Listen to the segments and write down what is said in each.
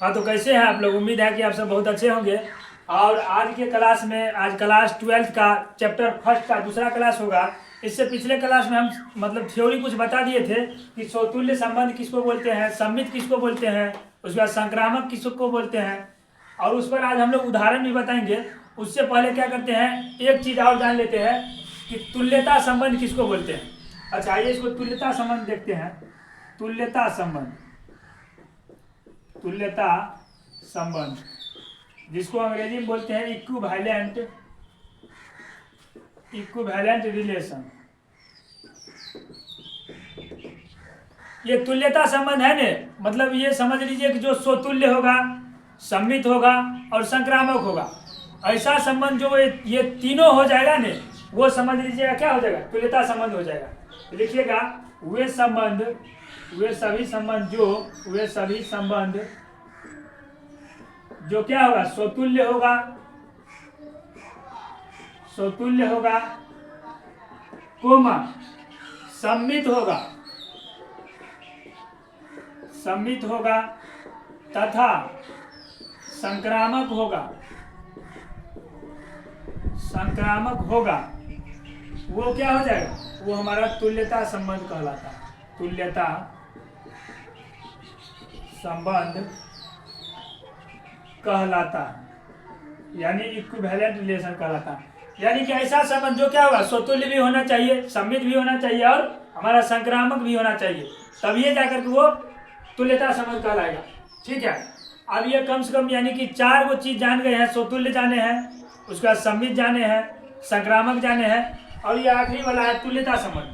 हाँ, तो कैसे हैं आप लोग। उम्मीद है कि आप सब बहुत अच्छे होंगे। और आज के क्लास में आज क्लास 12th का चैप्टर फर्स्ट का दूसरा क्लास होगा। इससे पिछले क्लास में हम मतलब थ्योरी कुछ बता दिए थे कि स्वतुल्य संबंध किसको बोलते हैं, सममित किसको बोलते हैं, उसके बाद संक्रामक किसको बोलते हैं, और उस पर आज हम लोग उदाहरण भी बताएंगे। उससे पहले क्या करते हैं, एक चीज़ और जान लेते हैं कि तुल्यता संबंध किसको बोलते हैं। अच्छा, आइए इसको तुल्यता संबंध देखते हैं। तुल्यता संबंध, तुल्यता संबंध जिसको अंग्रेजी में बोलते हैं इक्विवेलेंट, इक्विवेलेंट रिलेशन। ये तुल्यता संबंध है ने, मतलब ये समझ लीजिए कि जो स्वतुल्य होगा, सम्मित होगा और संक्रामक होगा, ऐसा संबंध जो ये तीनों हो जाएगा ने, वो समझ लीजिएगा क्या हो जाएगा, तुल्यता संबंध हो जाएगा। तो लिखिएगा वे संबंध, वे सभी संबंध जो क्या होगा, स्वतुल्य होगा, स्वतुल्य होगा, कोमा सम्मित होगा, सम्मित होगा तथा संक्रामक होगा, संक्रामक होगा, वो क्या हो जाएगा, वो हमारा तुल्यता संबंध कहलाता है। तुल्यता संबंध कहलाता है, यानी इक्विवेलेंट रिलेशन कहलाता है। यानी कि ऐसा संबंध जो क्या होगा, स्वतुल्य भी होना चाहिए, सम्मित भी होना चाहिए और हमारा संक्रामक भी होना चाहिए, तब ये जाकर के वो तुल्यता संबंध कहलाएगा। ठीक है, अब ये कम से कम यानी कि 4 वो चीज जान गए हैं। स्वतुल्य जाने हैं, उसके बाद सम्मित जाने हैं, संक्रामक जाने हैं, और ये आखिरी वाला है तुल्यता संबंध।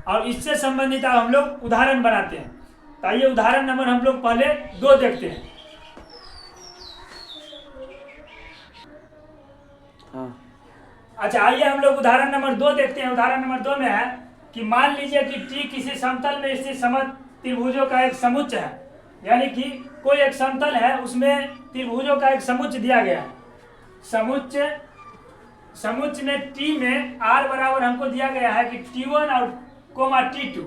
और इससे संबंधित हम लोग उदाहरण बनाते हैं। तो आइए उदाहरण नंबर हम लोग पहले 2 देखते हैं। अच्छा, आइए हम लोग उदाहरण नंबर 2 देखते हैं। उदाहरण नंबर 2 में है कि मान लीजिए कि टी किसी समतल में स्थित समत्व त्रिभुजों का एक समुच्चय है। यानी कि कोई एक समतल है, उसमें त्रिभुजों का एक समुच्चय दिया गया है। समुच्चय में टी में r बराबर हमको दिया गया है कि T1 और कोमा T2,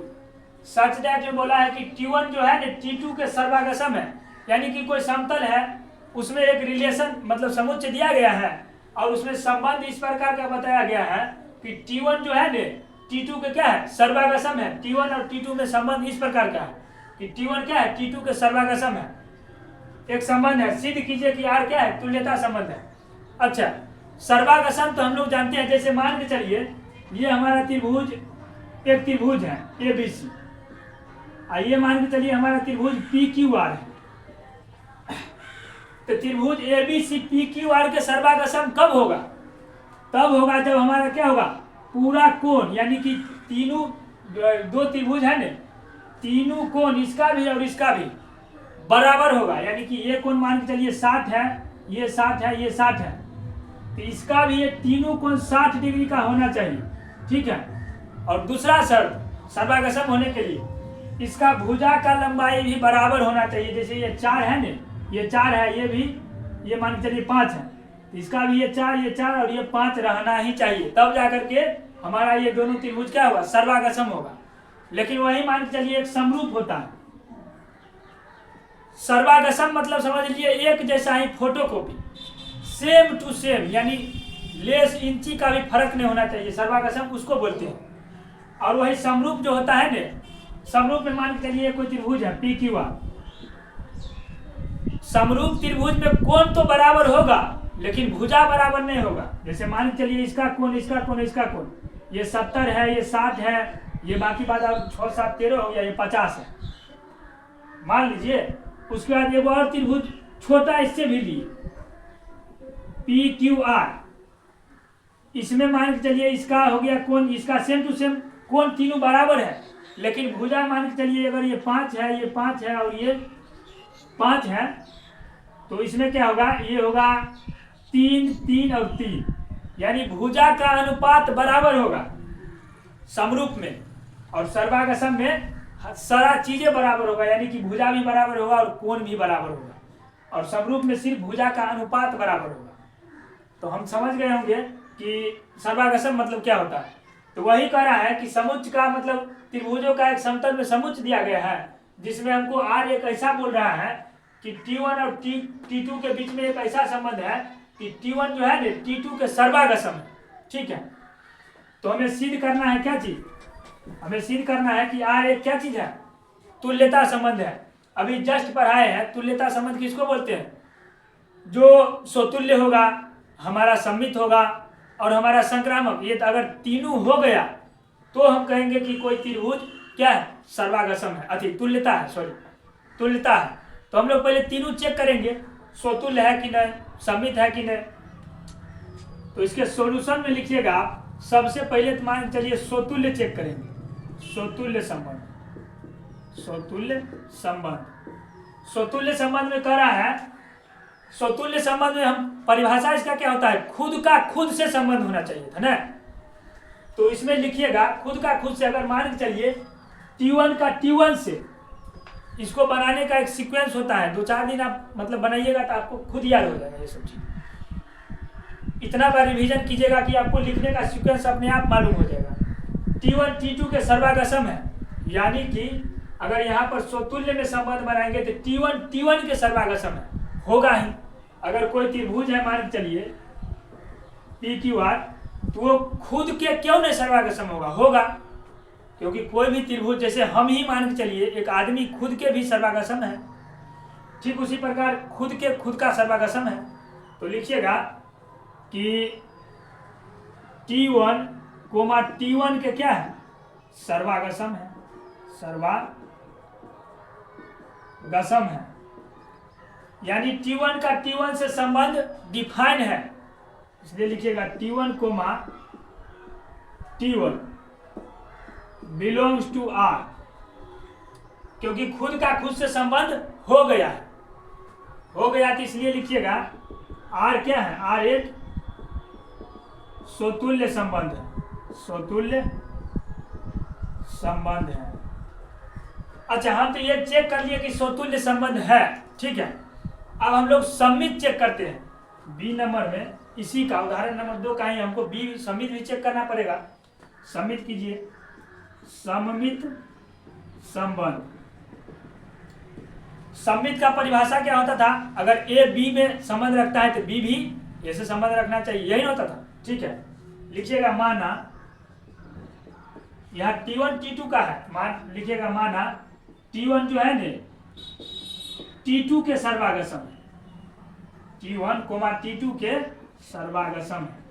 सच दैट में बोला है कि T1 जो है ना T2 के सर्वागसम है। यानी कि कोई समतल है, उसमें एक रिलेशन मतलब समुच्चय दिया गया है, और उसमें संबंध इस प्रकार का बताया गया है कि T1 जो है ना T2 के क्या है, सर्वागसम है। T1 और T2 में संबंध इस प्रकार का है कि T1 क्या है, T2 के सर्वागसम है। एक संबंध है, सिद्ध कीजिए कि R क्या है, तुल्यता संबंध है। अच्छा, सर्वागसम तो हम लोग जानते हैं। जैसे मान के चलिए ये हमारा त्रिभुज, एक त्रिभुज है ABC। आइए मान के चलिए हमारा त्रिभुज PQR है। तो त्रिभुज ABC PQR के सर्वागसम कब होगा, तब होगा जब हमारा क्या होगा, पूरा कोण, यानी कि तीनों 2 त्रिभुज है ना, तीनों कोण इसका भी और इसका भी बराबर होगा। यानी कि ये कोण मान के चलिए 60 है, ये 60 है, ये 60 है, तो इसका भी ये तीनों कोण 60 डिग्री का होना चाहिए। ठीक है, और दूसरा शर्त सर्वागसम होने के लिए इसका भुजा का लंबाई भी बराबर होना चाहिए। जैसे ये 4 है ना, ये 4 है, ये भी, ये मान के चलिए 5 है, तो इसका भी ये 4 और ये 5 रहना ही चाहिए, तब जाकर के हमारा ये दोनों त्रिभुज क्या होगा, सर्वागसम होगा। लेकिन वही मान के चलिए एक समरूप होता है। सर्वागसम मतलब समझ लीजिए एक जैसा ही फोटोकॉपी, सेम टू सेम, यानी लेस इंची का भी फर्क नहीं होना चाहिए, सर्वागसम उसको बोलते हैं। और वही समरूप जो होता है ना, समरूप में मान के चलिए कोई त्रिभुज है PQR, समरूप त्रिभुज में कोण तो बराबर होगा लेकिन भुजा बराबर नहीं होगा। जैसे मान के चलिए इसका कोण, इसका कोण, इसका कोण, ये 70 है, ये 60 है, ये बाकी बात 6, 7, 13 हो गया, ये 50 है मान लीजिए। उसके बाद एक और त्रिभुज छोटा इससे भी लिए PQR, इसमें मान के चलिए इसका हो गया कोण, इसका सेम टू सेम कोण तीनों बराबर है, लेकिन भुजा मान के चलिए अगर ये 5 है, ये 5 है और ये 5 है, तो इसमें क्या होगा, ये होगा 3, 3 और 3, यानी भुजा का अनुपात बराबर होगा समरूप में। और सर्वागसम में सारा चीजें बराबर होगा, यानी कि भुजा भी बराबर होगा और कोण भी बराबर होगा, और समरूप में सिर्फ भुजा का अनुपात बराबर होगा। तो हम समझ गए होंगे कि सर्वागसम मतलब क्या होता है। तो वही कह रहा है कि समुच्चय का मतलब त्रिभुजों का एक समतल में समुच्चय दिया गया है, जिसमें हमको R एक ऐसा बोल रहा है कि T1 और T2 के बीच में एक ऐसा संबंध है कि T1 जो है ना T2 के सर्वागसम है, ठीक है। तो हमें सिद्ध करना है क्या चीज, हमें सिद्ध करना है कि R एक क्या चीज है, तुल्यता संबंध है। अभी जस्ट पढ़ाए हैं तुल्यता संबंध किसको बोलते हैं, जो स्वतुल्य होगा, हमारा सम्मित होगा और हमारा संक्रामक, ये अगर तीनों हो गया तो हम कहेंगे कि कोई त्रिभुज क्या है, सर्वागसम है, अति तुल्यता है, सॉरी तुल्यता है। तो हम लोग पहले तीनों चेक करेंगे स्वतुल्य है कि नहीं, सम्मित है कि नहीं। तो इसके सॉल्यूशन में लिखिएगा आप, सबसे पहले तो मान चलिए स्वतुल्य चेक करेंगे, स्वतुल्य संबंध, स्वतुल्य संबंध, स्वतुल्य संबंध में कह रहा है, स्वतुल्य संबंध में हम परिभाषा इसका क्या होता है, खुद का खुद से संबंध होना चाहिए था ना। तो इसमें लिखिएगा खुद का खुद से, अगर मान के चलिए T1 का T1 से, इसको बनाने का एक सीक्वेंस होता है, 2-4 दिन आप मतलब बनाइएगा तो आपको खुद याद हो जाएगा ये सब चीज। इतना बार रिवीजन कीजिएगा कि आपको लिखने का सीक्वेंस अपने आप मालूम हो जाएगा। T1 T2 के सर्वागसम है, यानी कि अगर यहाँ पर स्वतुल्य में संबंध बनाएंगे तो T1 T1 के सर्वागसम है, होगा ही। अगर कोई त्रिभुज है मान चलिए PQR, तो वो खुद के क्यों नहीं सर्वागसम होगा, होगा, क्योंकि कोई भी त्रिभुज, जैसे हम ही मान के चलिए एक आदमी खुद के भी सर्वागसम है, ठीक उसी प्रकार खुद के खुद का सर्वागसम है। तो लिखिएगा कि T1 T1 के क्या है, सर्वागसम है, सर्वागसम है, यानी T1 का T1 से संबंध डिफाइन है, इसलिए लिखिएगा T1 T1 belongs to R, क्योंकि खुद का खुद से संबंध हो गया है, हो गया तो इसलिए लिखिएगा R क्या है, R एक स्वतुल्य संबंध है, स्वतुल्य संबंध है। अच्छा, हम तो ये चेक कर लिए कि स्वतुल्य संबंध है, ठीक है। अब हम लोग सम्मित चेक करते हैं बी नंबर में, इसी का उदाहरण नंबर 2 का ही हमको बी सम्मित भी चेक करना पड़ेगा। सम्मित कीजिए, सममित संबंध। सम्मित का परिभाषा क्या होता था, अगर ए बी में संबंध रखता है तो बी भी ए से संबंध रखना चाहिए, यही होता था, ठीक है। लिखिएगा माना यहाँ T1 T2 का है, मान लिखिएगा माना T1 जो है ने T2 के सर्वागसम है, T1 T2 के सर्वागसम है।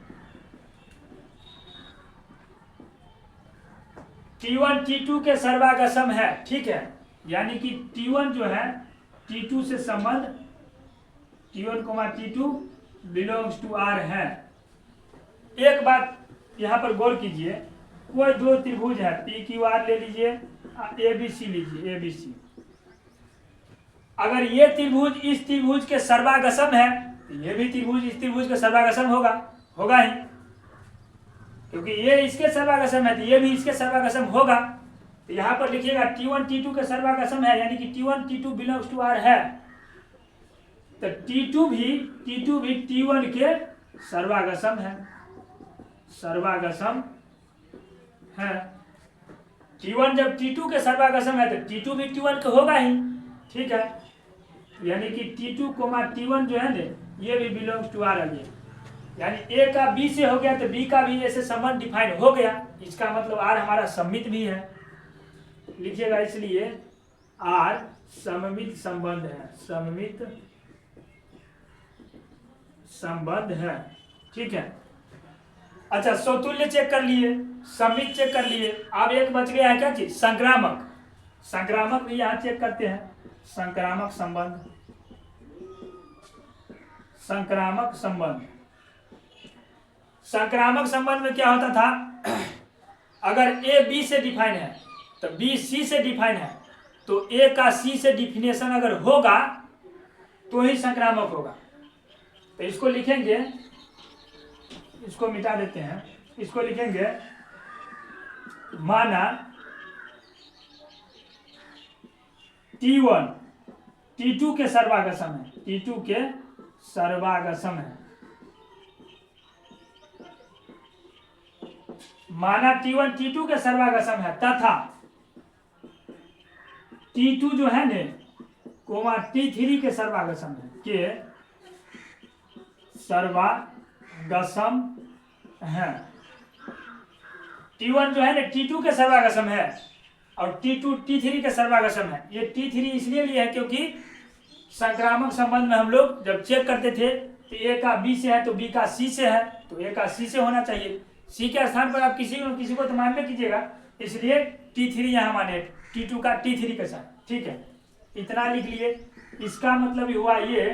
T1 T2 के सर्वागसम है, ठीक है, यानी कि T1 जो है T2 से संबंध, T1 T2 belongs to R है। एक बात यहाँ पर गौर कीजिए, कोई दो त्रिभुज है PQR ले लीजिए, ABC लीजिए, ABC। अगर ये त्रिभुज इस त्रिभुज के सर्वागसम है तो ये भी त्रिभुज इस त्रिभुज के सर्वागसम होगा, होगा ही, क्योंकि ये इसके सर्वागसम है तो ये भी इसके सर्वागसम होगा। तो यहाँ पर लिखिएगा T1 T2 के सर्वागसम है, यानी कि T1 T2 belongs to R है, तो T2 भी T1 के सर्वागसम है, सर्वागसम है। T1 जब T2 के सर्वागसम है तो T2 भी T1 के होगा ही, ठीक है। यानी कि T2 T1 जो है ना ये भी बिलोंग्स टू R आ गया, यानी A का B से हो गया तो B का भी ऐसे संबंध डिफाइन हो गया, इसका मतलब R हमारा सम्मित भी है। लिखिएगा इसलिए R सममित संबंध है, सममित संबंध है, ठीक है। अच्छा, स्वतुल्य चेक कर लिए, सम्मित चेक कर लिए, अब एक बच गया है क्या चीज, संक्रामक। संक्रामक भी यहाँ चेक करते हैं, संक्रामक संबंध, संक्रामक संबंध। संक्रामक संबंध में क्या होता था, अगर A B से डिफाइन है तो B C से डिफाइन है, तो A का C से डिफिनेशन अगर होगा तो ही संक्रामक होगा। तो इसको लिखेंगे, इसको मिटा देते हैं, इसको लिखेंगे माना T1 T2 के सर्वागसम है, T2 के सर्वागसम है। माना T1 T2 के सर्वागसम है तथा T2 जो है ने कोमा T3 के सर्वागसम है T1 जो है ना T2 के सर्वागसम है और T2 T3 के सर्वागसम है। ये T3 इसलिए लिया है क्योंकि संक्रामक संबंध में हम लोग जब चेक करते थे तो A का B से है तो B का C से है, तो A का C से होना चाहिए। C के स्थान पर आप किसी को तो मानने कीजिएगा, इसलिए T3 यहाँ माने T2 का T3 के साथ। ठीक है, इतना लिख लिए। इसका मतलब हुआ ये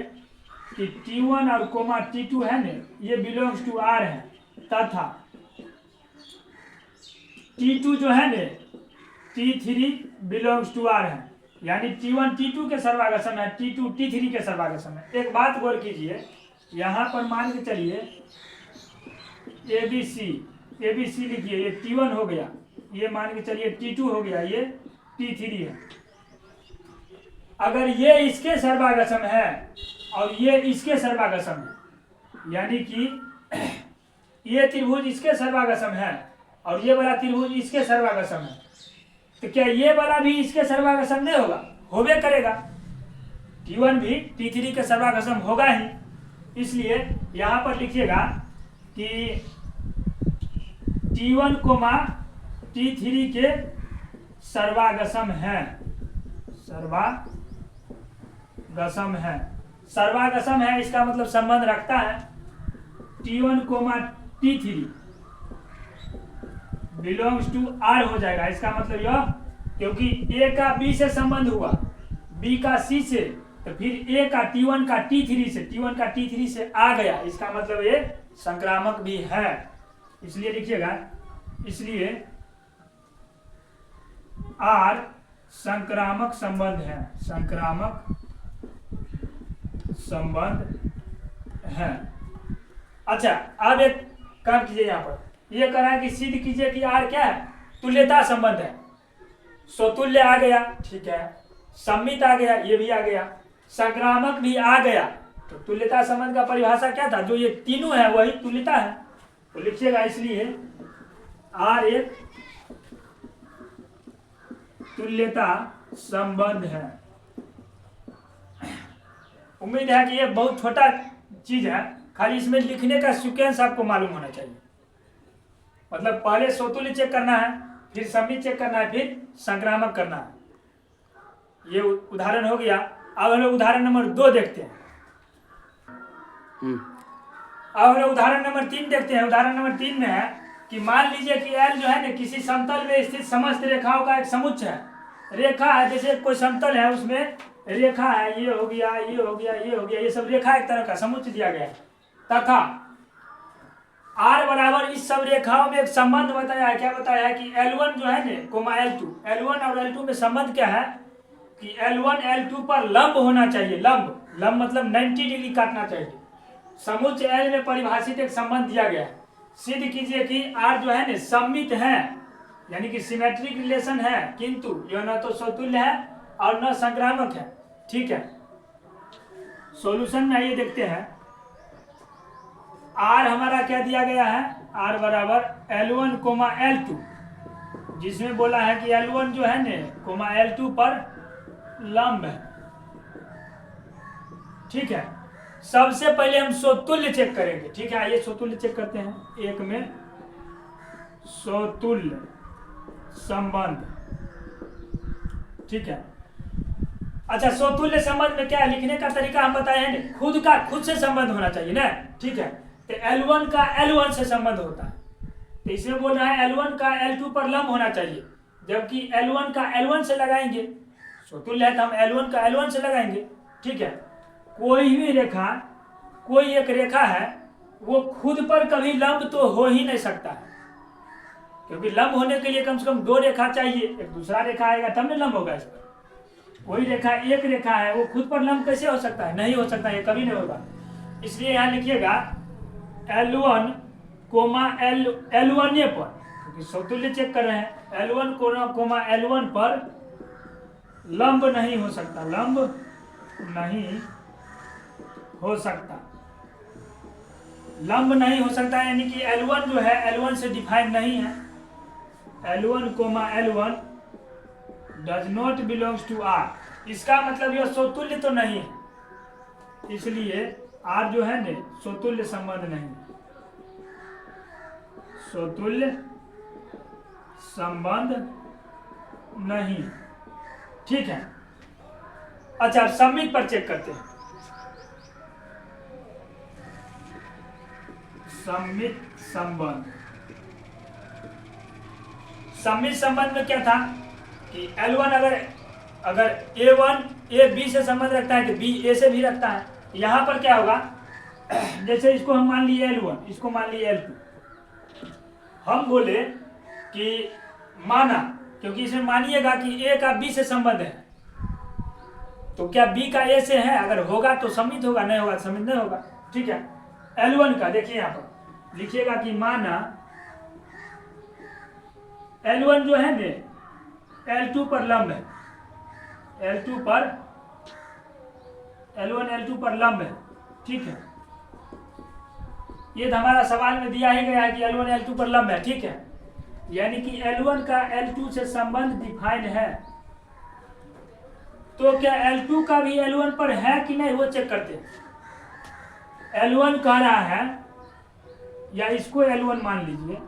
कि T1 और कोमा T2 है ना, ये बिलोंग्स टू R है, तथा T2 जो है ना T3 बिलोंग्स टू R है, यानी T1 T2 के सर्वागसम है, T2 T3 के सर्वागसम है। एक बात गौर कीजिए, यहाँ पर मान के चलिए ABC लिखिए, ये T1 हो गया, ये मान के चलिए T2 हो गया, ये T3 है। अगर ये इसके सर्वागसम है और ये इसके सर्वागसम है, यानी कि ये त्रिभुज इसके सर्वागसम है और ये वाला त्रिभुज इसके सर्वागसम है, तो क्या ये वाला भी इसके सर्वागसम नहीं होगा? होबे करेगा। T1 भी T3 के सर्वागसम होगा ही। इसलिए यहां पर लिखिएगा कि T1 कोमा T3 के सर्वागसम है, सर्वागसम है, इसका मतलब संबंध रखता है। T1 coma T3 belongs to R हो जाएगा। इसका मतलब यह, क्योंकि A का B से संबंध हुआ, B का C से, तो फिर A का T1 का T3 से आ गया, इसका मतलब ये संक्रामक भी है। इसलिए लिखिएगा, इसलिए R संक्रामक संबंध है, अच्छा, अब एक काम कीजिए, यहाँ पर ये करा कि सिद्ध कीजिए कि R क्या है? तुल्यता संबंध है। स्वतुल्य आ गया, ठीक है, सम्मित आ गया, ये भी आ गया, संक्रामक भी आ गया, तो तुल्यता संबंध का परिभाषा क्या था? जो ये तीनों है वही तुल्यता है, तो लिखिएगा। इसलिए R एक तुल्यता संबंध है। उम्मीद है कि ये बहुत छोटा चीज है, खाली इसमें लिखने का सीक्वेंस आपको मालूम होना चाहिए। मतलब पहले स्वतुल्य चेक करना है, फिर सम्मित चेक करना है, फिर संक्रामक करना है। ये उदाहरण हो गया। अब हम लोग उदाहरण नंबर 2 देखते हैं। अब हम लोग उदाहरण नंबर 3 देखते हैं। उदाहरण नंबर 3 में है कि मान लीजिए कि L जो है ना किसी समतल में स्थित समस्त रेखाओं का एक समुच्चय है। रेखा है, जैसे कोई समतल है, उसमें रेखा है, ये हो गया, ये हो गया, ये हो गया, ये सब रेखा एक तरह का समुच्चय दिया गया है, तथा R बराबर इस सब रेखाओं में एक संबंध बताया है। क्या बताया है कि L1 जो है ना कोमा L2, L1 और L2 में संबंध क्या है कि L1 L2 पर लंब होना चाहिए। लंब मतलब 90 डिग्री काटना चाहिए। समुच्चय L में परिभाषित एक संबंध दिया गया है। सिद्ध कीजिए कि R जो है ना सम्मित है, यानी कि सिमेट्रिक रिलेशन है, किंतु यह न तो स्वतुल्य है और न संक्रामक है। ठीक है, सॉल्यूशन में आइए देखते हैं। R हमारा क्या दिया गया है? R बराबर L1 कोमा L2, जिसमें बोला है कि L1 जो है ना कोमा L2 पर लंब है। ठीक है, सबसे पहले हम स्वतुल्य चेक करेंगे। ठीक है, आइए स्वतुल्य चेक करते हैं। एक में स्वतुल्य संबंध। ठीक है, अच्छा, स्वतुल्य संबंध में क्या लिखने का तरीका हम बताए हैं ना, खुद से संबंध होना चाहिए ना। ठीक है, तो L1 का L1 से संबंध होता है, तो इसमें बोल रहा है L1 का L2 पर लंब होना चाहिए, जबकि L1 का L1 से लगाएंगे। स्वतुल्य है तो हम L1 का L1 से लगाएंगे। ठीक है, कोई भी रेखा, कोई एक रेखा है, वो खुद पर कभी लंब तो हो ही नहीं सकता है, क्योंकि लंब होने के लिए कम से कम 2 रेखा चाहिए, एक दूसरा रेखा आएगा तब ना लंब होगा इस पर। कोई रेखा, एक रेखा है, वो खुद पर लंब कैसे हो सकता है? नहीं हो सकता, ये कभी नहीं होगा। इसलिए यहाँ लिखिएगा L1 कोमा L1 पर, क्योंकि स्वतुल्य चेक कर रहे हैं, L1 कोमा L1 पर लंब नहीं हो सकता, लंब नहीं हो सकता, लंब नहीं हो सकता, यानी कि L1 जो है L1 से डिफाइन नहीं है। L1 comma L1 does not belongs to R, इसका मतलब यह स्वतुल्य तो नहीं है, इसलिए R जो है ने स्वतुल्य संबंध नहीं, स्वतुल्य संबंध नहीं। ठीक है, अच्छा सममित पर चेक करते हैं। सममित संबंध, सममित संबंध में क्या था कि L1 अगर A1 A B से संबंध रखता है तो B A से भी रखता है। यहाँ पर क्या होगा, जैसे इसको हम मान लिए L1, इसको मान लिए L2, हम बोले कि माना, क्योंकि इसमें मानिएगा कि A का B से संबंध है, तो क्या B का A से है, अगर होगा तो सम्मित होगा, नहीं होगा सम्मित नहीं होगा। ठीक है, L1 का देखिए यहाँ पर लिखिएगा कि माना L1 जो है ने L2 पर लंब है, L1 L2 पर लंब है। ठीक है, ये तो हमारा सवाल में दिया ही गया है कि L1 L2 पर लंब है। ठीक है, यानी कि L1 का L2 से संबंध डिफाइन है, तो क्या L2 का भी L1 पर है कि नहीं वो चेक करते हैं। L1 कह रहा है, या इसको L1 मान लीजिए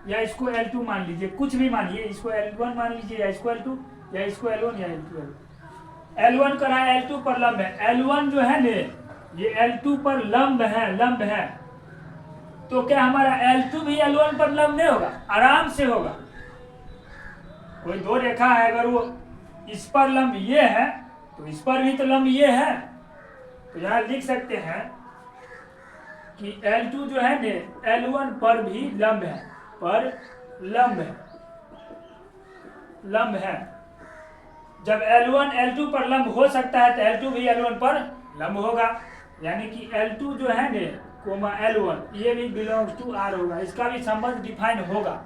या इसको L2 मान लीजिए, कुछ भी मानिए, इसको L1 मान लीजिए या इसको L2 या इसको L1 या L2। L1 कह रहा है L2 पर लंब है, L1 जो है ने ये L2 पर लंब है, तो क्या हमारा L2 भी L1 पर लंब नहीं होगा? आराम से होगा। कोई दो रेखा है, अगर वो इस पर लंब ये है तो इस पर भी तो लंब ये है, तो यहाँ लिख सकते हैं कि L2 जो है ने L1 पर भी लंब है, लंब है। जब L1 L2 पर लंब हो सकता है तो L2 भी L1 पर लंब होगा, यानी कि L2 जो है ने कोमा L1 ये भी बिलोंग्स टू R होगा, इसका भी संबंध डिफाइन होगा।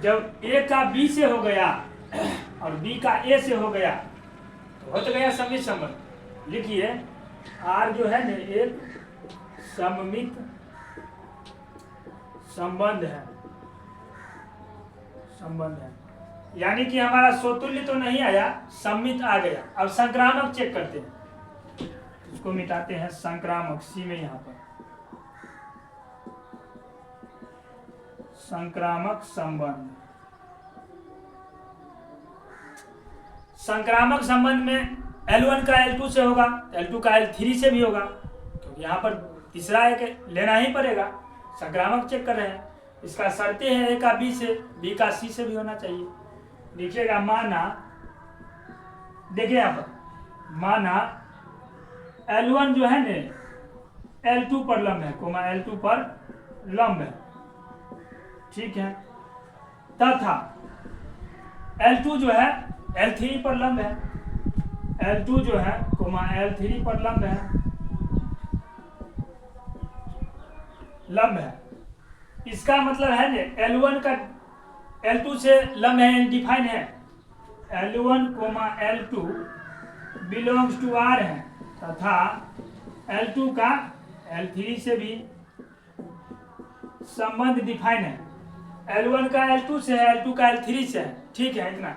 जब A का B से हो गया और B का A से हो गया तो हो तो गया सममित संबंध। लिखिए R जो है ने एक सममित संबंध है, यानी कि हमारा स्वतुल्य तो नहीं आया, सम्मित आ गया। अब संक्रामक चेक करते हैं, इसको मिटाते हैं, संक्रामक सी में यहाँ पर संक्रामक संबंध। संक्रामक संबंध में L1 का L2 से होगा, L2 का L3 से भी होगा, क्योंकि यहाँ पर तीसरा एक लेना ही पड़ेगा। संक्रामक चेक कर रहे हैं, इसका शर्तें हैं A का B से, B का C से भी होना चाहिए। लिखिएगा माना, देखिए यहाँ पर माना L1 जो है ने L2 पर लंब है, कोमा L2 पर लंब है। ठीक है, तथा L2 जो है L3 पर लंब है, L2 जो है कोमा L3 पर लंब है। इसका मतलब है ने L1 का L2 से लंब है, डिफाइन है। L1 coma L2 belongs to R है, तथा L2 का L3 से भी संबंध डिफाइन है। L1 का L2 से है, L2 का L3 से है। ठीक है, इतना।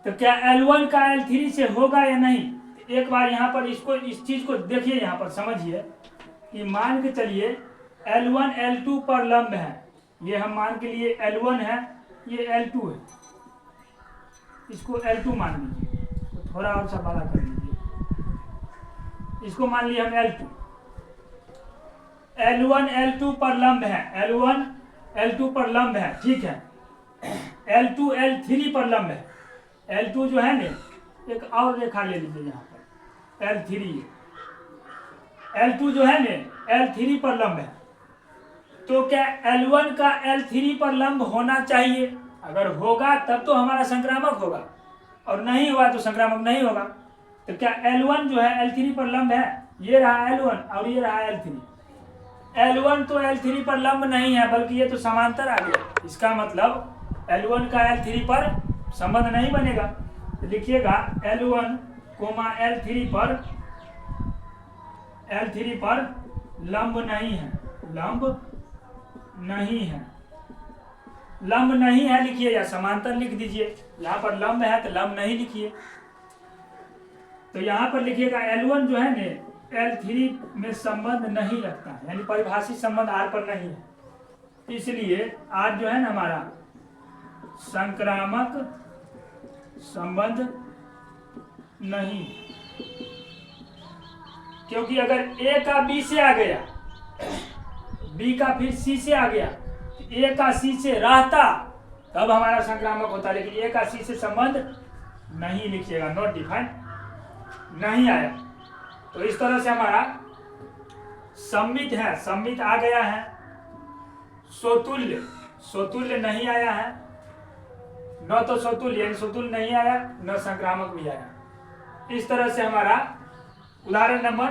तो क्या L1 का L3 से होगा या नहीं? एक बार यहाँ पर इस चीज को देखिए, यहाँ पर समझिए कि मान के चलिए L1 L2 पर लंब है, ये हम मान के लिए L1 है, ये L2 है, इसको L2 मान लीजिए, तो थोड़ा और सा बड़ा कर लीजिए, इसको मान लिया हम L2। L1 L2 पर लंब है, L1 L2 पर लंब है। ठीक है, L2 L3 पर लंब है। L2 जो है ने एक और रेखा ले लीजिए यहाँ पर, L3, L2 जो है ने L3 पर लंब है, तो क्या L1 का L3 पर लंब होना चाहिए? अगर होगा तब तो हमारा संक्रामक होगा, और नहीं हुआ तो संक्रामक नहीं होगा। तो क्या L1 जो है L3 पर लंब है? ये रहा L1 और ये रहा L3। L1 तो L3 पर लंब नहीं है, बल्कि ये तो समांतर आ गया। इसका मतलब L1 का L3 पर संबंध नहीं बनेगा। तो लिखिएगा L1 कोमा L3 पर लंब नहीं है, लंब नहीं है लिखिए या समांतर लिख दीजिए। यहाँ पर लंब है तो लंब नहीं लिखिए। तो यहाँ पर लिखिएगा L1 जो है ने L3 में संबंध नहीं रखता है, यानी परिभाषित संबंध R पर नहीं है, इसलिए R जो है ना हमारा संक्रामक संबंध नहीं। क्योंकि अगर A का B से आ गया, B का फिर C से आ गया, A का C से रहता तब हमारा संक्रामक होता, लेकिन A का C से संबंध नहीं लिखिएगा, नॉट डिफाइंड, नहीं आया। तो इस तरह से हमारा सम्मित है, सम्मित आ गया है। स्वतुल्य, स्वतुल्य नहीं आया है, न तो स्वतुल्य यानी स्वतुल्य नहीं आया, न संक्रामक भी आया। इस तरह से हमारा उदाहरण नंबर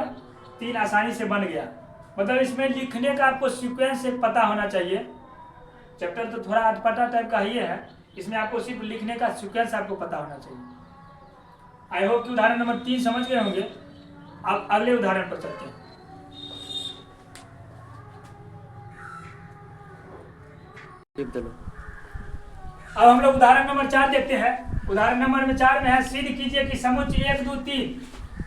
3 आसानी से बन गया। मतलब इसमें लिखने का आपको सीक्वेंस एक पता होना चाहिए। चैप्टर तो थोड़ा अटपटा टाइप का ही है, इसमें आपको सिर्फ लिखने का सीक्वेंस आपको पता होना चाहिए। आई होप कि उदाहरण नंबर 3 समझ गए होंगे। अब अगले उदाहरण पर चलते हैं। अब हम लोग उदाहरण नंबर 4 देखते हैं। उदाहरण नंबर 4 में है, सिद्ध कीजिए कि समुच्चय 1 2 3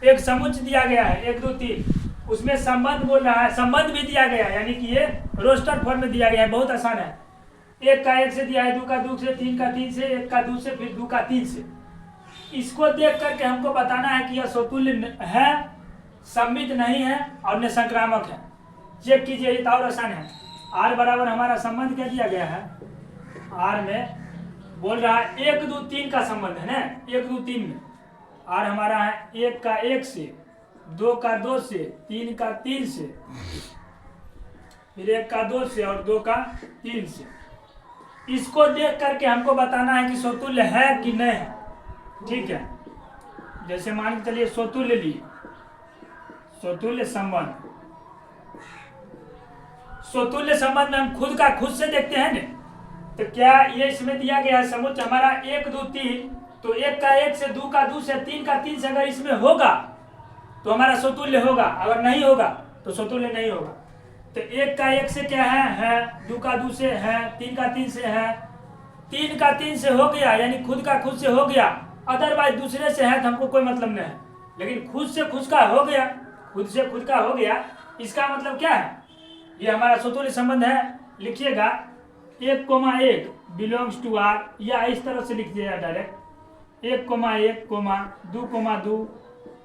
एक समुच्चय दिया गया है 1 2 3, उसमें संबंध बोल रहा है, संबंध भी दिया गया है, यानी कि ये रोस्टर फॉर्म में दिया गया है। बहुत आसान है। 1 का 1 से दिया है, 2 का 2 से, 3 का 3 से, 1 का 2 से, फिर 2 का 3 से। इसको देख करके हमको बताना है कि यह स्वतुल्य है, सम्मित नहीं है और न संक्रामक है। चेक कीजिए, ये तो और आसान है। R बराबर हमारा संबंध क्या दिया गया है, R में बोल रहा है 1 2 3 का संबंध है ना, 1 2 3 में R हमारा है 1 का 1 से, 2 का 2 से, 3 का 3 से, फिर 1 का 2 से और 2 का 3 से। इसको देख करके हमको बताना है कि स्वतुल्य है कि नहीं है। ठीक है, जैसे मान के चलिए स्वतुल्य लिए, स्वतुल्य संबंध, स्वतुल्य संबंध में हम खुद से देखते हैं ना। तो क्या ये इसमें दिया गया है समुच्चय हमारा 1 2 3, तो 1 का 1 से, 2 का 2 से, 3 का 3 से अगर इसमें होगा तो हमारा स्वतुल्य होगा, अगर नहीं होगा तो स्वतुल्य नहीं होगा। तो 1 का 1 से क्या है, 2 का 2 से है, 3 का 3 से है, 3 का 3 से हो गया, यानी खुद से हो गया। अदरवाइज दूसरे से है तो हमको कोई मतलब नहीं है, लेकिन खुद से खुद का हो गया, खुद से खुद का हो गया, इसका मतलब क्या है, ये हमारा स्वतुल्य संबंध है। लिखिएगा 1 1 बिलोंग्स टू R, या इस तरह से लिख दिया डायरेक्ट 1 1 2 2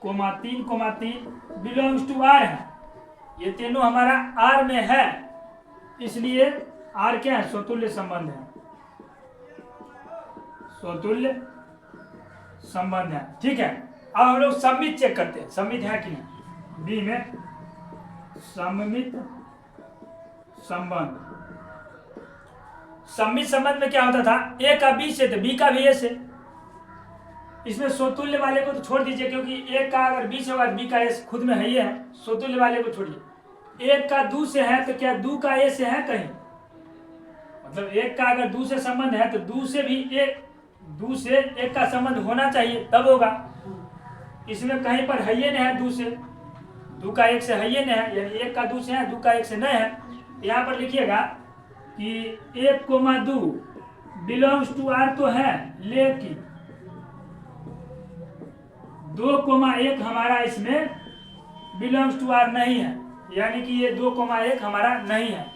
3 3 बिलोंग्स टू R है। ये तीनों हमारा R में है, इसलिए R क्या है, स्वतुल्य संबंध है, स्वतुल्य संबंध है। ठीक है, अब हम लोग सम्मित चेक करते हैं, सम्मित है कि नहीं। बी में सम्मित संबंध, सम्मित संबंध में क्या होता था, A का B से तो B का भी A से। इसमें स्वतुल्य वाले को तो छोड़ दीजिए, क्योंकि A का अगर B से होगा B का A खुद में है ही है, स्वतुल्य वाले को छोड़िए। 1 का 2 से है तो क्या 2 का A से है कहीं, मतलब 1 का अगर 2 से संबंध है तो 2 से भी 1 का संबंध होना चाहिए तब होगा। इसमें कहीं पर है ये नहीं है, 2 से, 2 का 1 से है ये नहीं है, यानी 1 का 2 से है, 2 का 1 से नहीं है। यहाँ पर लिखिएगा कि 1 2 बिलोंग्स टू R तो है, लेकिन 2 1 हमारा इसमें बिलोंग्स टू R नहीं है, यानी कि ये 2 1 हमारा नहीं है,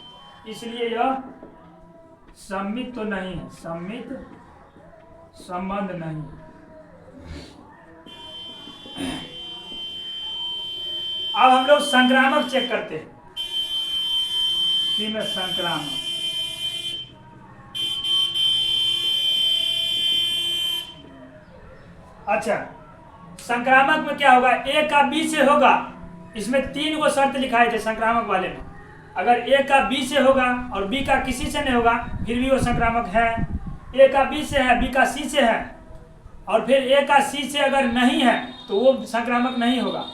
इसलिए यह सम्मित तो नहीं है, सम्मित संबंध नहीं। अब हम लोग संक्रामक चेक करते हैं। सी में संक्रामक, अच्छा संक्रामक में क्या होगा, A का B से होगा। इसमें 3 गो शर्त लिखाए थे संक्रामक वाले में, अगर A का B से होगा और B का किसी से नहीं होगा फिर भी वो संक्रामक है। A का B से है, B का C से है, और फिर A का C से अगर नहीं है तो वो संक्रामक नहीं होगा।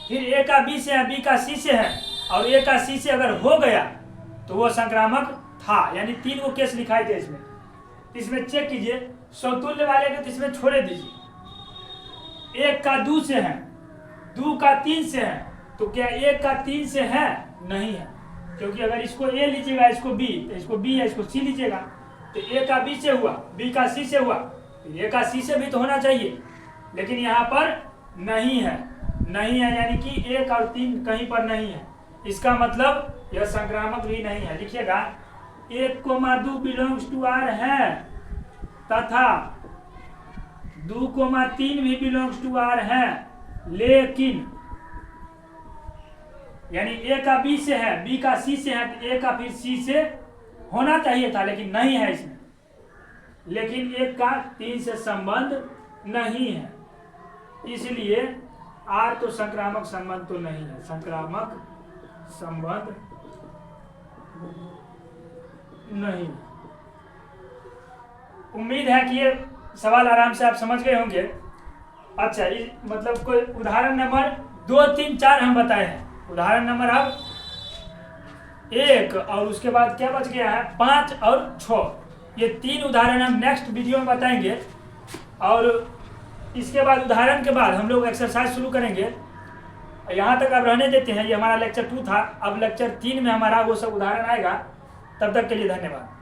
फिर A का B से है, B का C से है, और A का C से अगर हो गया तो वो संक्रामक था, यानी 3 गो केस लिखाए थे इसमें। इसमें चेक कीजिए, स्वतुल्य वाले को तो इसमें छोड़े दीजिए। 1 का 2 से है, 2 का 3 से है, तो क्या 1 का 3 से है, नहीं है, क्योंकि अगर इसको A लीजिएगा, इसको B, तो इसको B या इसको C लीजिएगा, तो ए का बी से हुआ, बी का सी से हुआ, तो ए का सी से भी तो होना चाहिए, लेकिन यहाँ पर नहीं है, नहीं है, यानी कि 1 और 3 कहीं पर नहीं है। इसका मतलब यह संक्रामक भी नहीं है। लिखिएगा 1,2 बिलोंग्स टू आर है तथा 2,3 भी बिलोंग्स टू आर है, लेकिन यानी ए का बी से है, बी का सी से है, तो ए का फिर सी से होना चाहिए था, लेकिन नहीं है इसमें। लेकिन 1 का 3 से संबंध नहीं है, इसलिए आर तो संक्रामक संबंध तो नहीं है, संक्रामक संबंध नहीं। उम्मीद है कि ये सवाल आराम से आप समझ गए होंगे। अच्छा, मतलब कोई उदाहरण नंबर 2, 3, 4 हम बताए हैं। उदाहरण नंबर अब 1 और उसके बाद क्या बच गया है 5 और 6। ये 3 उदाहरण हम नेक्स्ट वीडियो में बताएंगे, और इसके बाद उदाहरण के बाद हम लोग एक्सरसाइज शुरू करेंगे। यहाँ तक अब रहने देते हैं, ये हमारा लेक्चर 2 था। अब लेक्चर 3 में हमारा वो सब उदाहरण आएगा। तब तक के लिए धन्यवाद।